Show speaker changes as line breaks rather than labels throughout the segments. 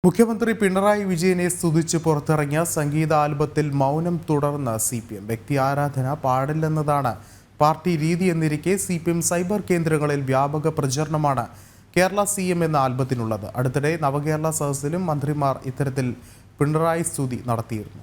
മുഖ്യമന്ത്രി പിണറായി വിജയനെ സ്തുതിച്ച് പുറത്തിറങ്ങിയ സംഗീത ആൽബത്തിൽ മൗനം തുടർന്ന് CPM. വ്യക്തി ആരാധന പാടില്ലെന്നതാണ് പാർട്ടി രീതി എന്നിരിക്കെ CPM സൈബർ കേന്ദ്രങ്ങളിൽ വ്യാപക പ്രചരണമാണ് കേരള CM എന്ന ആൽബത്തിനുള്ളത്. അടുത്തിടെ നവകേരള സദസ്സിലും മന്ത്രിമാർ ഇത്തരത്തിൽ പിണറായി സ്തുതി നടത്തിയിരുന്നു.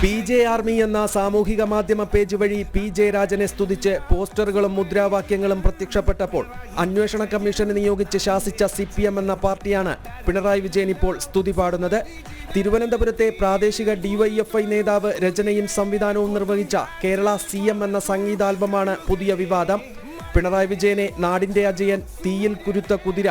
PJ ആർമി എന്ന സാമൂഹിക മാധ്യമ പേജ് വഴി PJ രാജനെ സ്തുതിച്ച് പോസ്റ്ററുകളും മുദ്രാവാക്യങ്ങളും പ്രത്യക്ഷപ്പെട്ടപ്പോൾ അന്വേഷണ കമ്മീഷനെ നിയോഗിച്ച് ശാസിച്ച CPM എന്ന പാർട്ടിയാണ് പിണറായി വിജയൻ ഇപ്പോൾ സ്തുതി പാടുന്നത്. തിരുവനന്തപുരത്തെ പ്രാദേശിക DYFI നേതാവ് രചനയും സംവിധാനവും നിർവഹിച്ച കേരള CM എന്ന സംഗീതാൽബമാണ് പുതിയ വിവാദം. പിണറായി വിജയനെ നാടിന്റെ അജയൻ, തീയിൽ കുരുത്ത കുതിര,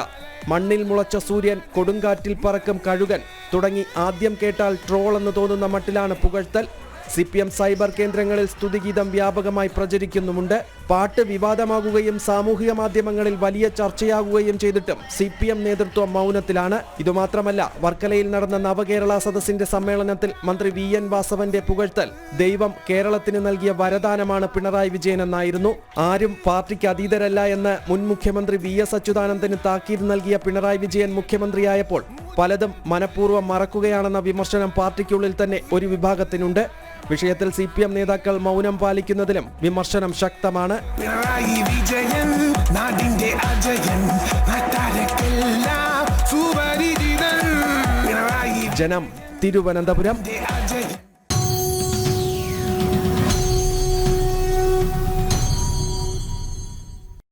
മണ്ണിൽ മുളച്ച സൂര്യൻ, കൊടുങ്കാറ്റിൽ പറക്കും കഴുകൻ തുടങ്ങി ആദ്യം കേട്ടാൽ ട്രോൾ എന്ന് തോന്നുന്ന മട്ടിലാണ് പുകഴ്ത്തൽ. CPM സൈബർ കേന്ദ്രങ്ങളിൽ സ്തുതിഗീതം വ്യാപകമായി പ്രചരിക്കുന്നുമുണ്ട്. പാട്ട് വിവാദമാകുകയും സാമൂഹിക മാധ്യമങ്ങളിൽ വലിയ ചർച്ചയാകുകയും ചെയ്തിട്ടും CPM നേതൃത്വം മൗനത്തിലാണ്. ഇതുമാത്രമല്ല, വർക്കലയിൽ നടന്ന നവകേരള സദസ്സിന്റെ സമ്മേളനത്തിൽ മന്ത്രി VN വാസവന്റെ പുകഴ്ത്തൽ ദൈവം കേരളത്തിന് നൽകിയ വരദാനമാണ് പിണറായി വിജയൻ എന്നായിരുന്നു. ആരും പാർട്ടിക്ക് അതീതരല്ല എന്ന് മുൻ മുഖ്യമന്ത്രി VS അച്യുതാനന്ദന് താക്കീത് നൽകിയ പിണറായി വിജയൻ മുഖ്യമന്ത്രിയായപ്പോൾ പലതും മനഃപൂർവ്വം മറക്കുകയാണെന്ന വിമർശനം പാർട്ടിക്കുള്ളിൽ തന്നെ ഒരു വിഭാഗത്തിനുണ്ട്. വിഷയത്തിൽ CPM നേതാക്കൾ മൗനം പാലിക്കുന്നതിലും വിമർശനം ശക്തമാണ്. ജനം, തിരുവനന്തപുരം.